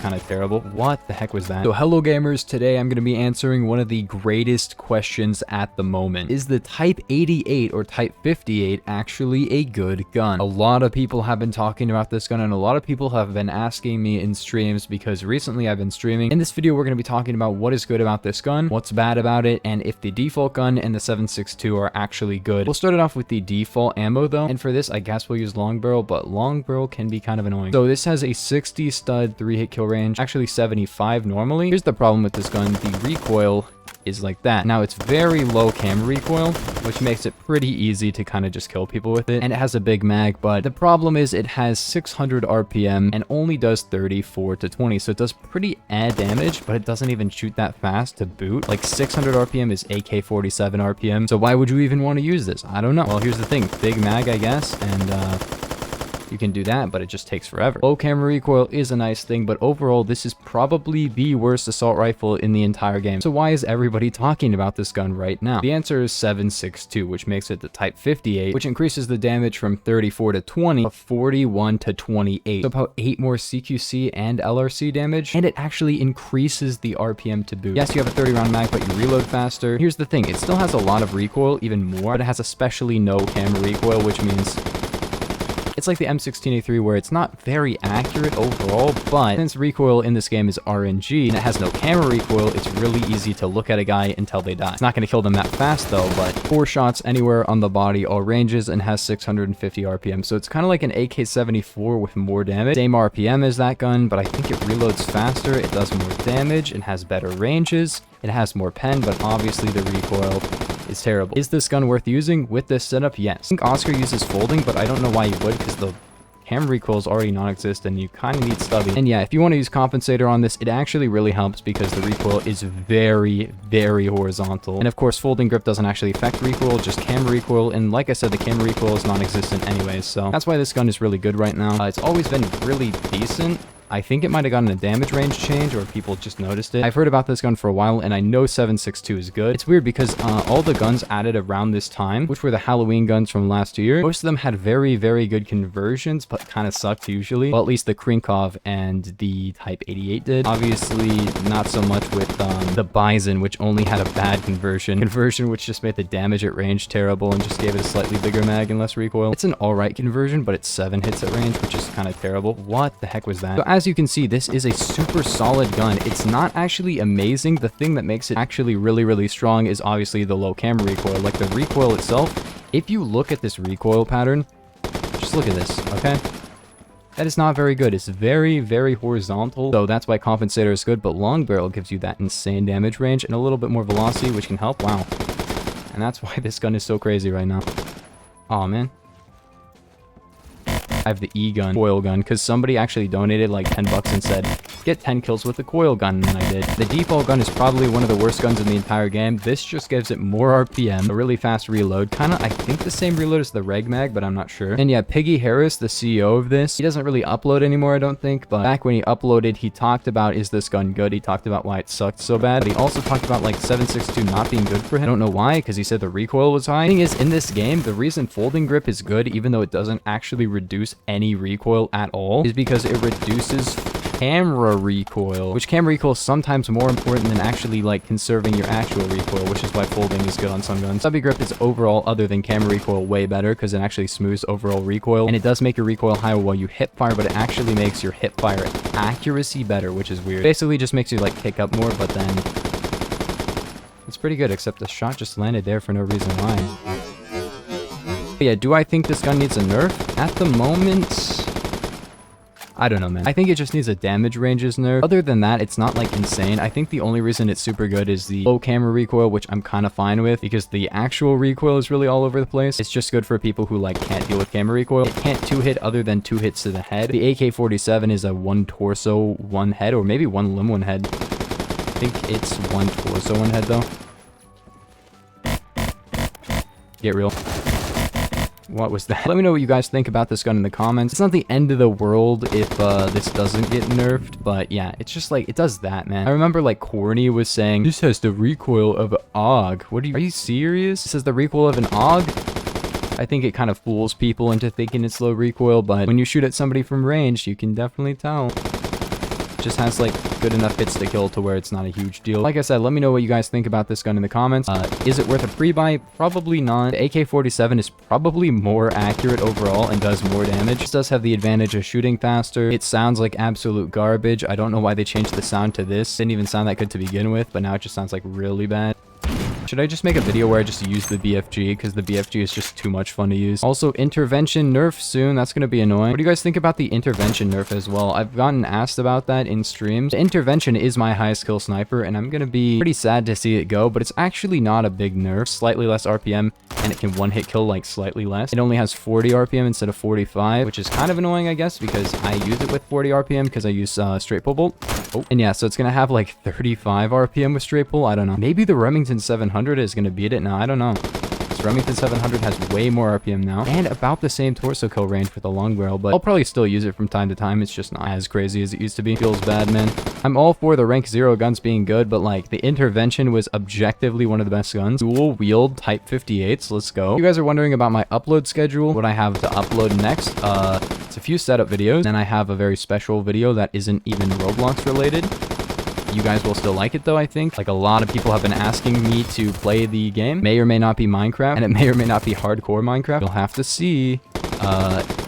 kind of terrible. What the heck was that? So hello gamers, today I'm going to be answering one of the greatest questions at the moment. Is the TYPE-88 or TYPE-58 actually a good gun? A lot of people have been talking about this gun, and a lot of people have been asking me in streams because recently I've been streaming. In this video, we're going to be talking about what is good about this gun, what's bad about it, and if the default gun and the 7.62 are actually good. We'll start it off with the default ammo though, and for this I guess we'll use long barrel, but long barrel can be kind of annoying. So this has a 60 stud 3-hit kill range, actually 75 normally. Here's the problem with this gun: the recoil is like that. Now it's very low camera recoil, which makes it pretty easy to kind of just kill people with it, and it has a big mag, but the problem is it has 600 RPM and only does 34 to 20, so it does pretty damage, but it doesn't even shoot that fast to boot. Like 600 RPM is AK-47 RPM, so why would you even want to use this? I don't know. Well, here's the thing: big mag, I guess, and you can do that, but it just takes forever. Low camera recoil is a nice thing, but overall, this is probably the worst assault rifle in the entire game. So why is everybody talking about this gun right now? The answer is 7.62, which makes it the TYPE-58, which increases the damage from 34 to 20 to 41 to 28. So about 8 more CQC and LRC damage, and it actually increases the RPM to boot. Yes, you have a 30 round mag, but you reload faster. Here's the thing: it still has a lot of recoil, even more, but it has especially no camera recoil, which means it's like the M16A3 where it's not very accurate overall, but since recoil in this game is RNG and it has no camera recoil, it's really easy to look at a guy until they die. It's not going to kill them that fast though, but 4 shots anywhere on the body, all ranges, and has 650 RPM. So it's kind of like an AK-74 with more damage. Same RPM as that gun, but I think it reloads faster, it does more damage, it has better ranges, it has more pen, but obviously the recoil is terrible. Is this gun worth using with this setup? Yes. I think Oscar uses folding, but I don't know why you would, because the camera recoil is already non-existent and you kind of need stubby. And yeah, if you want to use compensator on this, it actually really helps because the recoil is very, very horizontal. And of course, folding grip doesn't actually affect recoil, just camera recoil. And like I said, the camera recoil is non-existent anyways, so that's why this gun is really good right now. It's always been really decent. I think it might have gotten a damage range change, or people just noticed it. I've heard about this gun for a while, and I know 7.62 is good. It's weird because all the guns added around this time, which were the Halloween guns from last year, most of them had very, very good conversions, but kind of sucked usually. Well, at least the Krinkov and the TYPE-88 did. Obviously, not so much with the Bison, which only had a bad conversion, which just made the damage at range terrible and just gave it a slightly bigger mag and less recoil. It's an alright conversion, but it's 7 hits at range, which is kind of terrible. What the heck was that? So as you can see, this is a super solid gun. It's not actually amazing. The thing that makes it actually really, really strong is obviously the low camera recoil. Like the recoil itself, if you look at this recoil pattern, just look at this, okay? That is not very good. It's very, very horizontal, so that's why compensator is good, but long barrel gives you that insane damage range and a little bit more velocity, which can help. Wow. And that's why this gun is so crazy right now. Oh man. I have the E-gun, coil gun, because somebody actually donated like 10 bucks and said, get 10 kills with the coil gun, and I did. The default gun is probably one of the worst guns in the entire game. This just gives it more RPM, a really fast reload, kind of, I think the same reload as the Reg Mag, but I'm not sure. And yeah, Piggy Harris, the CEO of this, he doesn't really upload anymore, I don't think, but back when he uploaded, he talked about, is this gun good? He talked about why it sucked so bad, but he also talked about like 7.62 not being good for him. I don't know why, because he said the recoil was high. The thing is, in this game, the reason folding grip is good, even though it doesn't actually reduce any recoil at all, is because it reduces camera recoil, which camera recoil is sometimes more important than actually like conserving your actual recoil, which is why folding is good on some guns. Stubby grip is overall, other than camera recoil, way better because it actually smooths overall recoil, and it does make your recoil higher while you hip fire, but it actually makes your hip fire accuracy better, which is weird. Basically just makes you like kick up more, but then it's pretty good, except the shot just landed there for no reason why. But yeah, do I think this gun needs a nerf? At the moment, I don't know, man. I think it just needs a damage ranges nerf. Other than that, it's not like insane. I think the only reason it's super good is the low camera recoil, which I'm kind of fine with because the actual recoil is really all over the place. It's just good for people who like can't deal with camera recoil. It can't 2-hit other than 2 hits to the head. The AK-47 is a 1 torso, 1 head, or maybe 1 limb, 1 head. I think it's 1 torso, 1 head though. Get real. What was that? Let me know what you guys think about this gun in the comments. It's not the end of the world if this doesn't get nerfed, but yeah, it's just like, it does that, man. I remember like Corny was saying, this has the recoil of an AUG. Are you serious? This has the recoil of an AUG? I think it kind of fools people into thinking it's low recoil, but when you shoot at somebody from range, you can definitely tell. just has like good enough hits to kill to where it's not a huge deal. Like I said, let me know what you guys think about this gun in the comments. Is it worth a pre-buy? Probably not. The AK-47 is probably more accurate overall and does more damage. This does have the advantage of shooting faster. It sounds like absolute garbage. I don't know why they changed the sound to this. Didn't even sound that good to begin with, but now it just sounds like really bad. Should I just make a video where I just use the BFG, because the BFG is just too much fun to use. Also, intervention nerf soon. That's going to be annoying. What do you guys think about the intervention nerf as well? I've gotten asked about that in streams. The intervention is my highest kill sniper, and I'm going to be pretty sad to see it go, but it's actually not a big nerf. Slightly less RPM, and it can one-hit kill like slightly less. It only has 40 RPM instead of 45, which is kind of annoying, I guess, because I use it with 40 RPM because I use straight pull bolt. Oh, and yeah, so it's going to have like 35 RPM with straight pull. I don't know. Maybe the Remington 700 is going to beat it now. I don't know. This Remington 700 has way more RPM now and about the same torso kill range for the long barrel, but I'll probably still use it from time to time. It's just not as crazy as it used to be. Feels bad, man. I'm all for the rank 0 guns being good, but like the intervention was objectively one of the best guns. Dual wield type 58s. Let's go. You guys are wondering about my upload schedule, what I have to upload next. It's a few setup videos, and I have a very special video that isn't even Roblox related. You guys will still like it though, I think. Like a lot of people have been asking me to play the game. May or may not be Minecraft, and it may or may not be hardcore Minecraft. You'll have to see.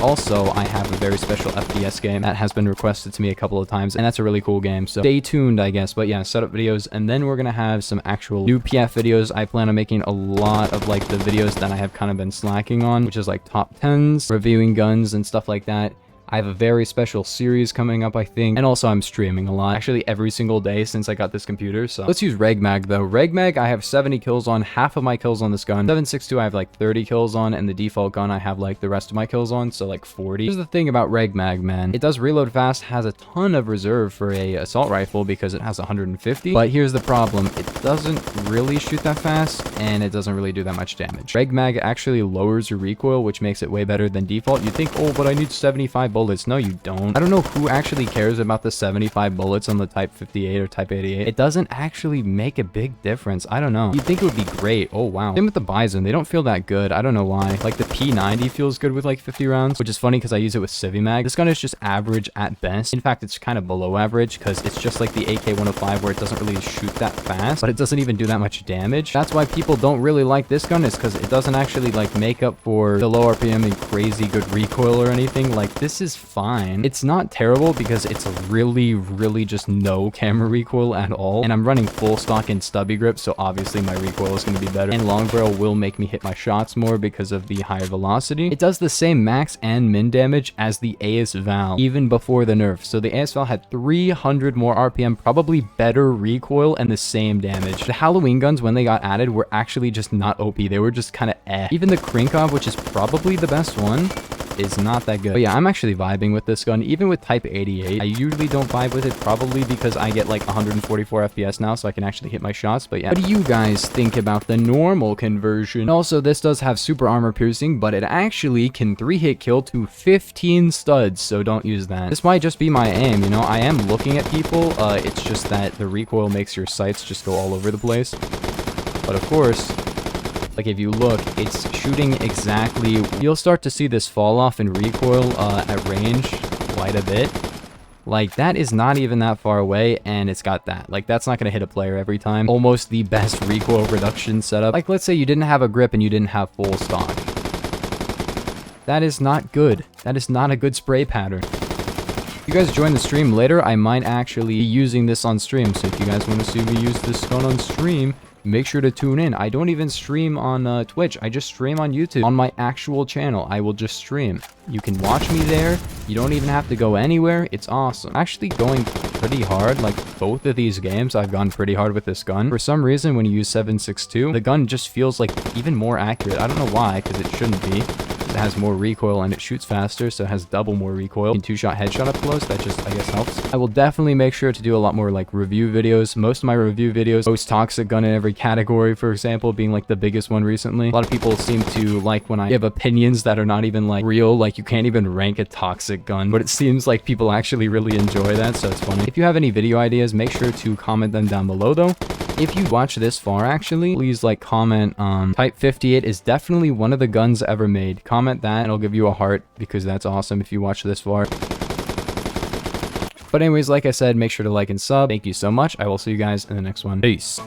Also, I have a very special FPS game that has been requested to me a couple of times, and that's a really cool game. So stay tuned, I guess. But yeah, setup videos, and then we're gonna have some actual new PF videos. I plan on making a lot of like the videos that I have kind of been slacking on, which is like top 10s, reviewing guns and stuff like that. I have a very special series coming up, I think. And also I'm streaming a lot, actually every single day since I got this computer. So let's use RegMag though. RegMag, I have 70 kills on, half of my kills on this gun. 7.62, I have like 30 kills on, and the default gun I have like the rest of my kills on, so like 40. Here's the thing about RegMag, man. It does reload fast, has a ton of reserve for a assault rifle because it has 150. But here's the problem. It doesn't really shoot that fast, and it doesn't really do that much damage. RegMag actually lowers your recoil, which makes it way better than default. You think, oh, but I need 75 bullets. No, you don't. I don't know who actually cares about the 75 bullets on the Type-58 or Type-88. It doesn't actually make a big difference. I don't know. You'd think it would be great. Oh, wow. Same with the Bison. They don't feel that good. I don't know why. Like the P90 feels good with like 50 rounds, which is funny because I use it with CiviMag. This gun is just average at best. In fact, it's kind of below average because it's just like the AK-105 where it doesn't really shoot that fast, but it doesn't even do that much damage. That's why people don't really like this gun, is because it doesn't actually like make up for the low RPM and crazy good recoil or anything. Like this is fine. It's not terrible because it's really just no camera recoil at all, and I'm running full stock in stubby grip, so obviously my recoil is going to be better, and long barrel will make me hit my shots more because of the higher velocity. It does the same max and min damage as the AS Val even before the nerf, so the AS Val had 300 more RPM, probably better recoil, and the same damage. The Halloween guns, when they got added, were actually just not OP. They were just kind of eh. Even the Krinkov, which is probably the best one, is not that good. But yeah, I'm actually vibing with this gun, even with Type-88. I usually don't vibe with it, probably because I get like 144 FPS now, so I can actually hit my shots. But yeah, what do you guys think about the normal conversion? Also, this does have super armor piercing, but it actually can 3-hit kill to 15 studs, so don't use that. This might just be my aim, you know? I am looking at people, it's just that the recoil makes your sights just go all over the place. But of course, like if you look, it's shooting exactly. You'll start to see this fall off in recoil at range quite a bit. Like that is not even that far away, and it's got that. Like that's not going to hit a player every time. Almost the best recoil reduction setup. Like let's say you didn't have a grip and you didn't have full stock. That is not good. That is not a good spray pattern. If you guys join the stream later, I might actually be using this on stream. So if you guys want to see me use this gun on stream, make sure to tune in. I don't even stream on Twitch. I just stream on YouTube. On my actual channel, I will just stream. You can watch me there. You don't even have to go anywhere. It's awesome. I'm actually going pretty hard. Like both of these games, I've gone pretty hard with this gun. For some reason, when you use 7.62, the gun just feels like even more accurate. I don't know why, because it shouldn't be. It has more recoil and it shoots faster, so it has double more recoil. In 2-shot headshot up close, that just, I guess, helps. I will definitely make sure to do a lot more like review videos. Most of my review videos, most toxic gun in every category, for example, being like the biggest one recently. A lot of people seem to like when I give opinions that are not even like real, like you can't even rank a toxic gun, but it seems like people actually really enjoy that, so it's funny. If you have any video ideas, make sure to comment them down below though. If you watch this far, actually, please like comment Type-58 is definitely one of the guns ever made. Comment that and I'll give you a heart because that's awesome if you watch this far. But anyways, like I said, make sure to like and sub. Thank you so much. I will see you guys in the next one. Peace.